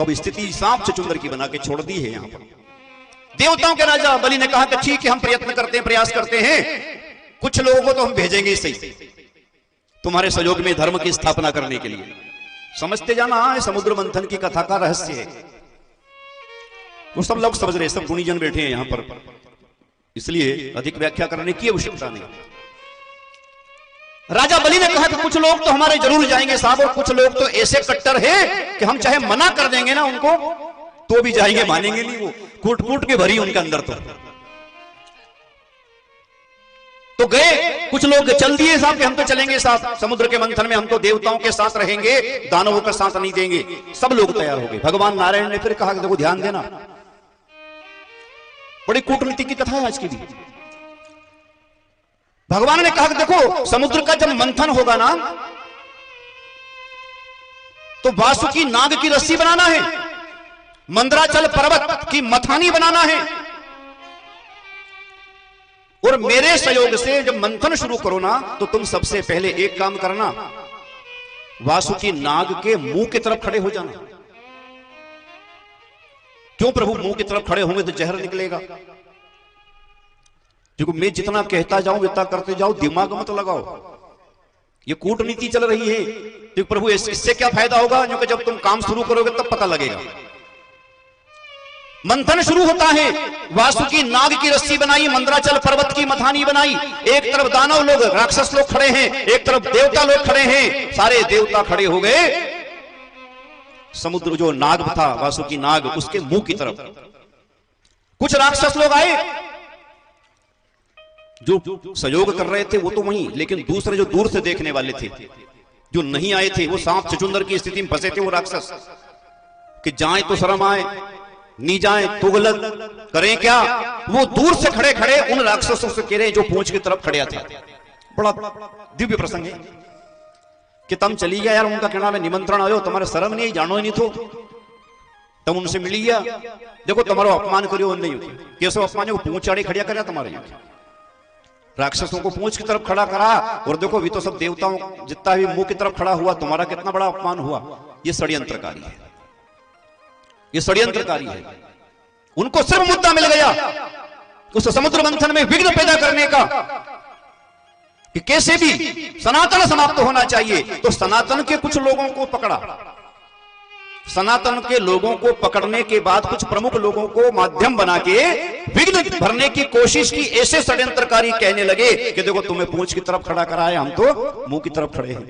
अब स्थिति सांप चुचुंदर की बना के छोड़ दी है। यहां पर देवताओं के राजा बलि ने कहा कि ठीक है, हम प्रयत्न करते हैं, प्रयास करते हैं, कुछ लोगों को तो हम भेजेंगे सही तुम्हारे सहयोग में धर्म की स्थापना करने के लिए। समझते जाना, समुद्र मंथन की कथा का रहस्य है, वो सब लोग समझ रहे, सब गुणीजन बैठे हैं यहां पर, इसलिए अधिक व्याख्या करने की आवश्यकता नहीं। राजा बलि ने कहा कि कुछ लोग तो हमारे जरूर जाएंगे साहब, और कुछ लोग तो ऐसे कट्टर हैं कि हम चाहे मना कर देंगे ना उनको तो भी जाएंगे, मानेंगे नहीं, वो कूट कूट के भरी उनके अंदर। तो गए कुछ लोग, चल दिए साहब कि हम तो चलेंगे साहब समुद्र के मंथन में, हम तो देवताओं के साथ रहेंगे, दानवों का साथ नहीं देंगे। सब लोग तैयार हो गए। भगवान नारायण ने फिर कहा कि देखो ध्यान देना, बड़ी कूटनीति की कथा है आज की भी। भगवान ने कहा कि देखो समुद्र का जब मंथन होगा ना तो वासुकी नाग की रस्सी बनाना है, मंदराचल पर्वत की मथानी बनाना है, और मेरे सहयोग से जब मंथन शुरू करो ना तो तुम सबसे पहले एक काम करना, वासुकी नाग के मुंह की तरफ खड़े हो जाना। क्यों प्रभु? मुंह की तरफ खड़े होंगे तो जहर निकलेगा। क्योंकि मैं जितना कहता जाऊं इतना करते जाओ, दिमाग मत लगाओ, ये कूटनीति चल रही है। तो प्रभु इससे क्या फायदा होगा? क्योंकि जब तुम काम शुरू करोगे तब पता लगेगा। मंथन शुरू होता है, वासुकी नाग की रस्सी बनाई, मंदराचल पर्वत की मथानी बनाई, एक तरफ दानव लोग, राक्षस लोग खड़े हैं, एक तरफ देवता लोग खड़े हैं, सारे देवता खड़े हो गए समुद्र जो नाग था वासुकी नाग उसके मुंह की तरफ। कुछ राक्षस लोग आए जो सहयोग कर रहे थे वो तो वहीं, लेकिन दूसरे जो दूर से देखने वाले थे जो नहीं आए थे, वो सांप चुचुंदर की स्थिति में फंसे थे। वो राक्षस कि जाएं तो शर्म आए, नहीं जाए तो गलत, करें क्या? वो दूर से खड़े खड़े उन राक्षसों से कह रहे जो पूंछ की तरफ खड़े था। बड़ा दिव्य प्रसंग है कि तुम चली गया यार, उनका कहना में निमंत्रण आयो, तुम्हारे शर्म नहीं, जानो ही नहीं तो तुम उनसे मिली गया, देखो तुम्हारा अपमान करियो नहीं, कैसे अपमान पूंछ आड़े खड़िया कर तुम्हारे राक्षसों को पूंछ की तरफ खड़ा करा, और देखो भी तो सब देवताओं जितना भी मुंह की तरफ खड़ा हुआ, तुम्हारा कितना बड़ा अपमान हुआ। ये षड्यंत्रकारी है, ये षड्यंत्रकारी है। उनको सिर्फ मुद्दा मिल गया उस समुद्र मंथन में विघ्न पैदा करने का कि कैसे भी सनातन समाप्त होना चाहिए। तो सनातन के कुछ लोगों को पकड़ा, सनातन के लोगों को पकड़ने के बाद कुछ प्रमुख लोगों को माध्यम बना के विघ्न भरने की कोशिश की। ऐसे षड्यंत्रकारी कहने लगे कि देखो तुम्हें पूंछ की तरफ खड़ा कराए, हम तो मुंह की तरफ खड़े हैं।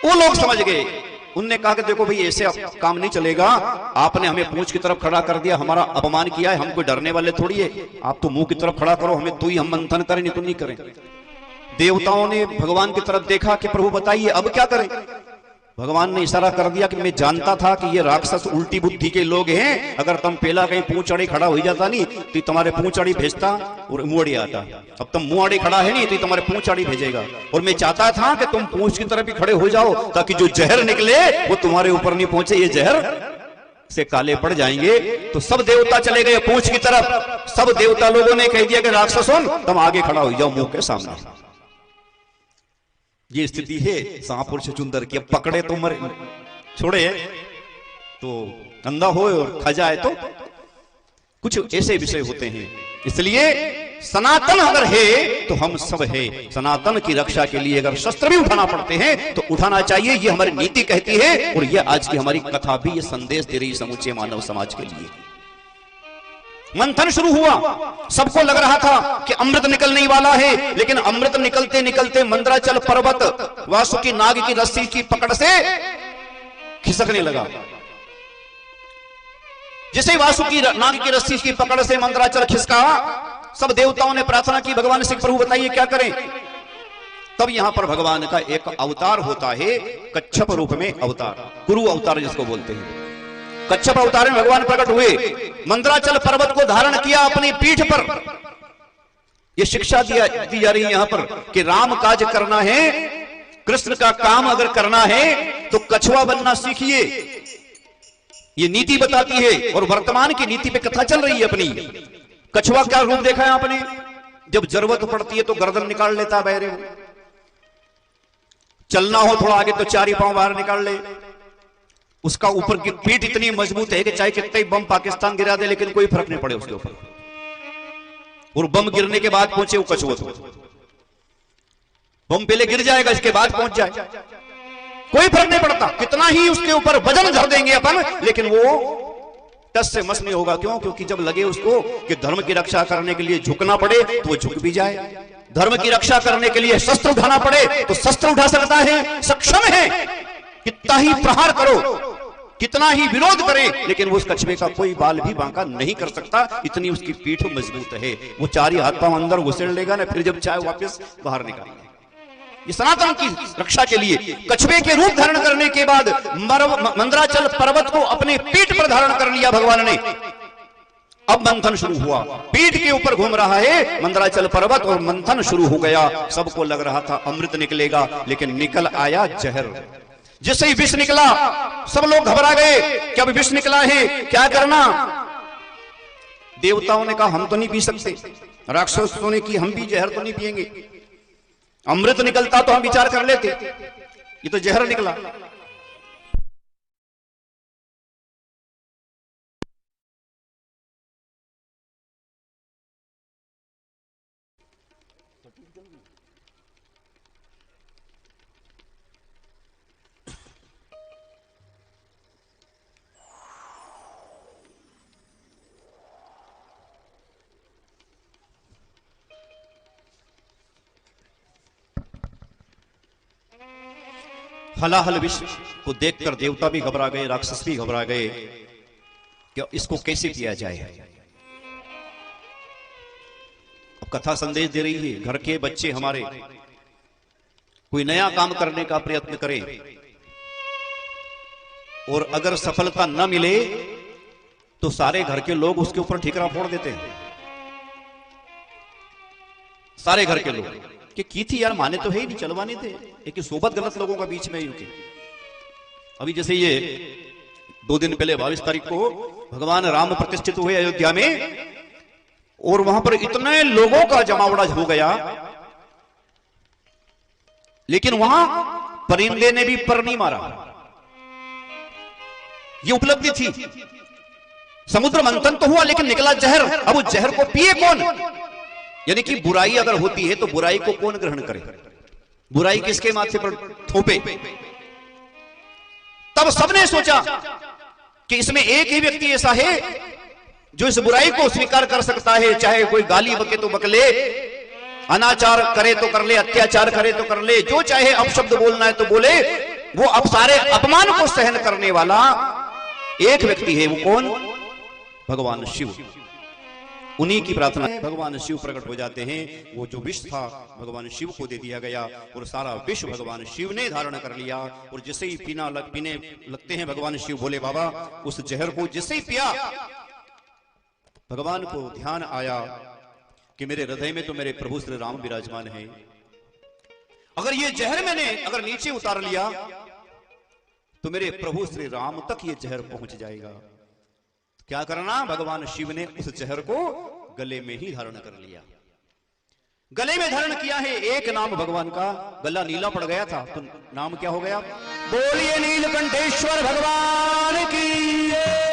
वो लोग समझ गए, उनने कहा कि देखो भाई ऐसे काम नहीं चलेगा, आपने हमें पूंछ की तरफ खड़ा कर दिया, हमारा अपमान किया है, हम कोई डरने वाले थोड़ी है, आप तो मुंह की तरफ खड़ा करो, हमें तो ही हम मंथन करें, नहीं तो नहीं करें। देवताओं ने भगवान की तरफ देखा कि प्रभु बताइए अब क्या करें। भगवान ने इशारा कर दिया कि मैं जानता था कि ये राक्षस उल्टी बुद्धि के लोग हैं, अगर तुम पहला कहीं पूंछ आड़ी खड़ा हो जाता नहीं तो तुम्हारे पूंछ आड़ी भेजता और मुंह आड़ी आता। अब तुम मुंह आड़ी खड़ा है नहीं तो तुम्हारे पूंछ आड़ी भेजेगा, और मैं चाहता था कि तुम पूंछ की तरफ ही खड़े हो जाओ ताकि जो जहर निकले वो तुम्हारे ऊपर नहीं पहुंचे, ये जहर से काले पड़ जाएंगे। तो सब देवता चले गए पूंछ की तरफ। सब देवता लोगों ने कह दिया कि राक्षसों तुम आगे खड़ा हो जाओ मुंह के सामने। ये स्थिति है सांप और चुचुंदर की। अब पकड़े तो मरे, छोड़े तो अंधा हो और खा जाए, तो कुछ ऐसे विषय होते हैं। इसलिए सनातन अगर है तो हम सब है। सनातन की रक्षा के लिए अगर शस्त्र भी उठाना पड़ते हैं तो उठाना चाहिए, ये हमारी नीति कहती है, और ये आज की हमारी कथा भी ये संदेश दे रही समूचे मानव समाज के लिए। मंथन शुरू हुआ, सबको लग रहा था कि अमृत निकलने वाला है, लेकिन अमृत निकलते निकलते मंदराचल पर्वत वासुकी नाग की रस्सी की पकड़ से खिसकने लगा। जैसे वासुकी नाग की रस्सी की पकड़ से मंदराचल खिसका, सब देवताओं ने प्रार्थना की भगवान से प्रभु बताइए क्या करें। तब यहां पर भगवान का एक अवतार होता है, कच्छप रूप में अवतार, गुरु अवतार जिसको बोलते हैं। कच्छप अवतार में भगवान प्रकट हुए, मंदराचल पर्वत को धारण किया अपनी पीठ पर। यह शिक्षा दी जा रही है यहां पर कि राम काज करना है, कृष्ण का काम अगर करना है तो कछुआ बनना सीखिए। ये नीति बताती है, और वर्तमान की नीति पे कथा चल रही है अपनी। कछुआ क्या रूप देखा है आपने? जब जरूरत पड़ती है तो गर्दन निकाल लेता बहरे हो, चलना हो थोड़ा आगे तो चार पांव बाहर निकाल ले, उसका ऊपर की पीठ इतनी मजबूत है कि चाहे कितने बम पाकिस्तान गिरा दे लेकिन कोई फर्क नहीं पड़े उसके ऊपर। और बम गिरने के बाद पहुंचे वो कछुआ, बम पहले गिर जाएगा इसके बाद पहुंच जाए, कोई फर्क नहीं पड़ता। कितना ही उसके ऊपर वजन धर देंगे अपन, लेकिन वो टस से मस नहीं होगा। क्यों? क्योंकि जब लगे उसको कि धर्म की रक्षा करने के लिए झुकना पड़े तो वो झुक भी जाए, धर्म की रक्षा करने के लिए शस्त्र उठाना पड़े तो शस्त्र उठा सकता है, सक्षम है। कितना ही प्रहार करो, कितना ही विरोध करे, लेकिन वो उस कछुए का कोई बाल भी बांका नहीं कर सकता, इतनी उसकी पीठ मजबूत है। वो चार ही हाथ पांव अंदर घुसेड़ लेगा ना, फिर जब चाहे वापस बाहर निकालेगा। ये सनातन की रक्षा के लिए कछुए के रूप धारण करने के बाद मंदराचल पर्वत को अपने पीठ पर धारण कर लिया भगवान ने। अब मंथन शुरू हुआ, पीठ के ऊपर घूम रहा है मंदराचल पर्वत और मंथन शुरू हो गया। सबको लग रहा था अमृत निकलेगा, लेकिन निकल आया जहर। जैसे ही विष निकला सब लोग घबरा गए कि अब विष निकला है, क्या करना। देवताओं ने कहा हम तो नहीं पी सकते, राक्षसों ने की हम भी जहर तो नहीं पिएंगे, अमृत निकलता तो हम विचार कर लेते, ये तो जहर निकला। हलाहल विष को देखकर देवता भी घबरा गए, राक्षस भी घबरा गए कि इसको कैसे किया जाए। अब कथा संदेश दे रही है, घर के बच्चे हमारे कोई नया काम करने का प्रयत्न करें और अगर सफलता न मिले तो सारे घर के लोग उसके ऊपर ठीकरा फोड़ देते हैं। सारे घर के लोग कि की थी यार, माने तो है ही नहीं, चलवाने थे, एक सोबत गलत लोगों का बीच में ही। अभी जैसे ये 2 दिन पहले 22 तारीख को भगवान राम प्रतिष्ठित हुए अयोध्या में, और वहां पर इतने लोगों का जमावड़ा हो गया, लेकिन वहां परिंदे ने भी पर नहीं मारा। ये उपलब्धि थी। समुद्र मंथन तो हुआ लेकिन निकला जहर। अब उस जहर को पिए कौन? यानी कि बुराई अगर होती है तो बुराई को कौन ग्रहण करे, बुराई किसके माथे पर थोपे। तब सबने सोचा कि इसमें एक ही व्यक्ति ऐसा है जो इस बुराई को स्वीकार कर सकता है, चाहे कोई गाली बके तो बक ले, अनाचार करे तो कर ले, अत्याचार करे तो कर ले, जो चाहे अपशब्द बोलना है तो बोले। वो अब सारे अपमान को सहन करने वाला एक व्यक्ति है। वो कौन? भगवान शिव। उन्हीं की प्रार्थना है, भगवान शिव प्रकट हो जाते हैं। वो जो विष था भगवान शिव को दे दिया गया और सारा विष भगवान शिव ने धारण कर लिया। और जैसे ही पीने लगते हैं भगवान शिव भोले बाबा, उस जहर को जैसे ही पिया, भगवान को ध्यान आया कि मेरे हृदय में तो मेरे प्रभु श्री राम विराजमान है। अगर ये जहर मैंने अगर नीचे उतार लिया तो मेरे प्रभु श्री राम तक ये जहर पहुंच जाएगा। क्या करना? भगवान शिव ने उस जहर को गले में ही धारण कर लिया। गले में धारण किया है। एक नाम भगवान का, गला नीला पड़ गया था तो नाम क्या हो गया? बोलिए नीलकंठेश्वर भगवान की।